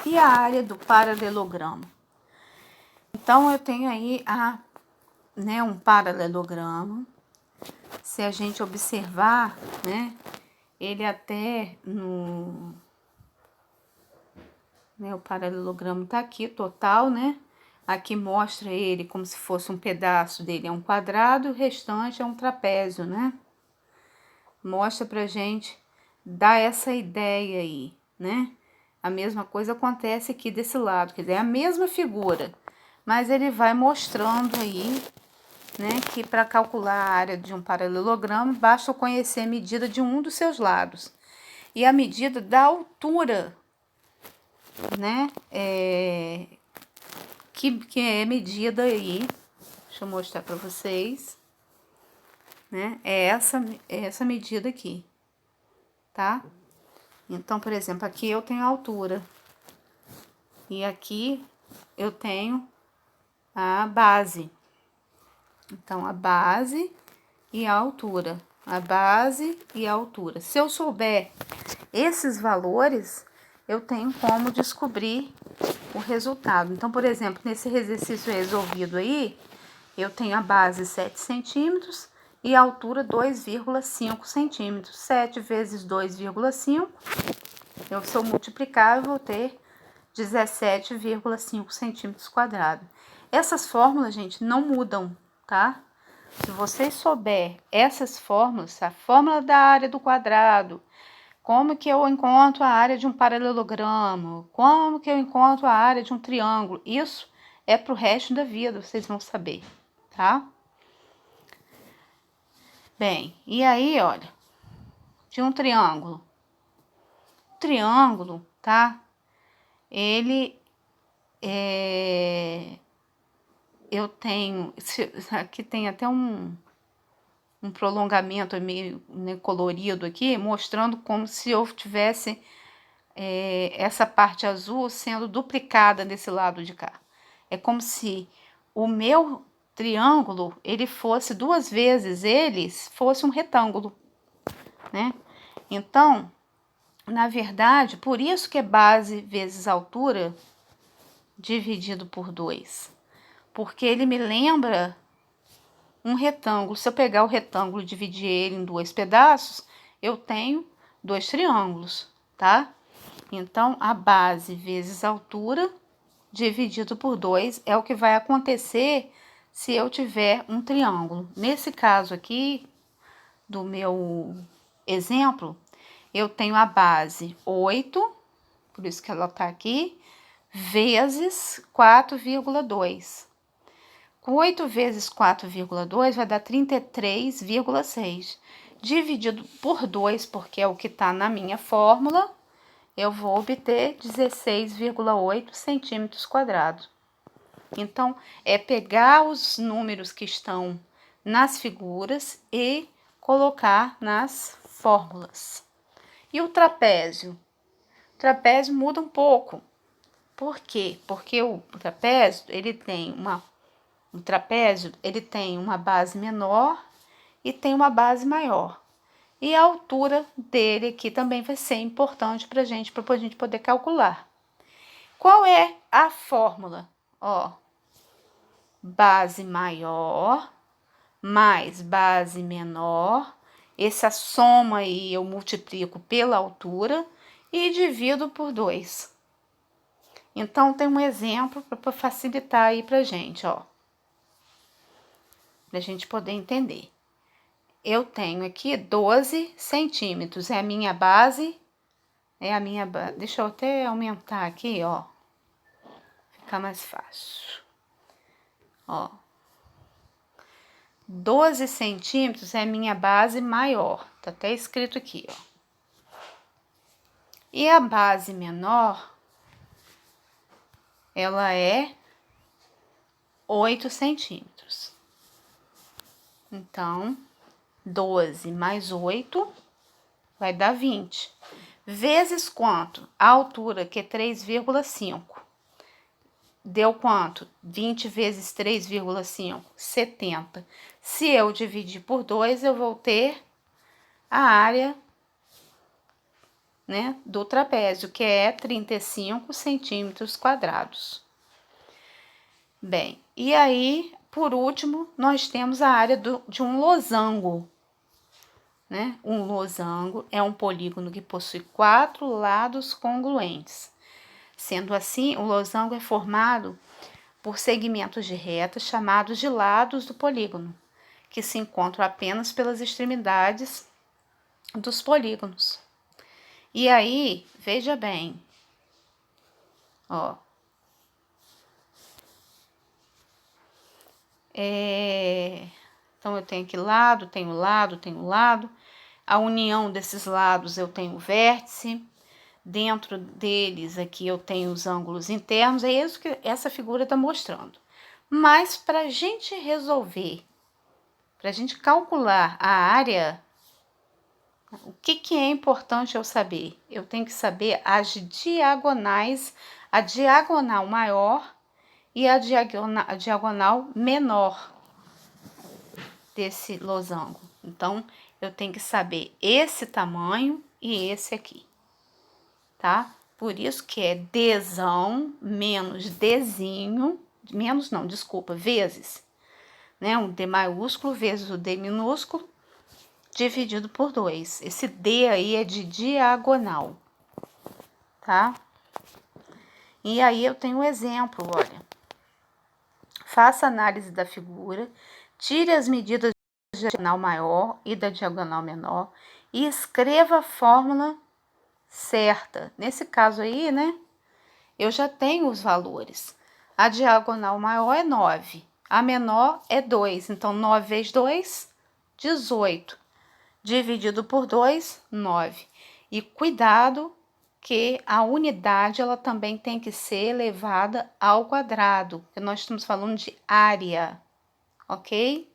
E a área do paralelogramo? Então, eu tenho aí um paralelogramo. Se a gente observar, né, ele até o paralelogramo tá aqui, total, né? Aqui mostra ele como se fosse um pedaço dele, é um quadrado, o restante é um trapézio, né? Mostra pra gente dar essa ideia aí, né? A mesma coisa acontece aqui desse lado, quer dizer, é a mesma figura, mas ele vai mostrando aí, né, que para calcular a área de um paralelogramo, basta eu conhecer a medida de um dos seus lados. E a medida da altura, né, que é medida aí, deixa eu mostrar para vocês, né, é essa medida aqui, tá? Então, por exemplo, aqui eu tenho a altura, e aqui eu tenho a base. Então, a base e a altura. A base e a altura. Se eu souber esses valores, eu tenho como descobrir o resultado. Então, por exemplo, nesse exercício resolvido aí, eu tenho a base 7 centímetros e a altura 2,5 centímetros. 7 vezes 2,5, se eu multiplicar, eu vou ter 17,5 centímetros quadrados. Essas fórmulas, gente, não mudam, tá? Se vocês souber essas fórmulas, a fórmula da área do quadrado, como que eu encontro a área de um paralelogramo, como que eu encontro a área de um triângulo, isso é pro resto da vida, vocês vão saber, tá? Bem, e aí, olha, de um triângulo. Triângulo, tá? Ele eu tenho, aqui tem até um prolongamento meio, né, colorido aqui, mostrando como se eu tivesse essa parte azul sendo duplicada desse lado de cá. É como se o meu triângulo, ele fosse duas vezes, fosse um retângulo, né? Então, na verdade, por isso que é base vezes altura dividido por 2. Porque ele me lembra um retângulo. Se eu pegar o retângulo e dividir ele em 2 pedaços, eu tenho 2 triângulos, tá? Então, a base vezes a altura dividido por 2 é o que vai acontecer se eu tiver um triângulo. Nesse caso aqui, do meu exemplo, eu tenho a base 8, por isso que ela tá aqui, vezes 4,2. 8 vezes 4,2 vai dar 33,6. Dividido por 2, porque é o que está na minha fórmula, eu vou obter 16,8 centímetros quadrados. Então, é pegar os números que estão nas figuras e colocar nas fórmulas. E o trapézio? O trapézio muda um pouco. Por quê? Porque o trapézio, ele tem uma base menor e tem uma base maior. E a altura dele aqui também vai ser importante para a gente poder calcular. Qual é a fórmula? Ó, base maior mais base menor. Essa soma aí eu multiplico pela altura e divido por 2. Então, tem um exemplo para facilitar aí pra gente, ó. Pra gente poder entender. Eu tenho aqui 12 centímetros, é a minha base, deixa eu até aumentar aqui, ó, ficar mais fácil, ó, 12 centímetros é a minha base maior, tá até escrito aqui, ó, e a base menor, ela é 8 centímetros, então, 12 mais 8 vai dar 20. Vezes quanto? A altura, que é 3,5. Deu quanto? 20 vezes 3,5? 70. Se eu dividir por 2, eu vou ter a área né, do trapézio, que é 35 centímetros quadrados. Bem, e aí, por último, nós temos a área de um losango, né? Um losango é um polígono que possui 4 lados congruentes. Sendo assim, o losango é formado por segmentos de reta chamados de lados do polígono, que se encontram apenas pelas extremidades dos polígonos. E aí, veja bem, ó, então eu tenho aqui lado, tenho lado, tenho lado. A união desses lados eu tenho o vértice. Dentro deles aqui eu tenho os ângulos internos. É isso que essa figura está mostrando. Mas para a gente resolver, para a gente calcular a área, o que é importante eu saber? Eu tenho que saber as diagonais, a diagonal maior e a diagonal menor desse losango. Então, eu tenho que saber esse tamanho e esse aqui, tá? Por isso que é Dzão menos Dzinho, menos não, desculpa, vezes, né? Um D maiúsculo vezes o D minúsculo, dividido por 2. Esse D aí é de diagonal, tá? E aí eu tenho um exemplo, olha. Faça análise da figura, tire as medidas da diagonal maior e da diagonal menor e escreva a fórmula certa. Nesse caso aí, né, eu já tenho os valores. A diagonal maior é 9, a menor é 2. Então, 9 vezes 2, 18. Dividido por 2, 9. E cuidado que a unidade ela também tem que ser elevada ao quadrado, porque nós estamos falando de área, ok?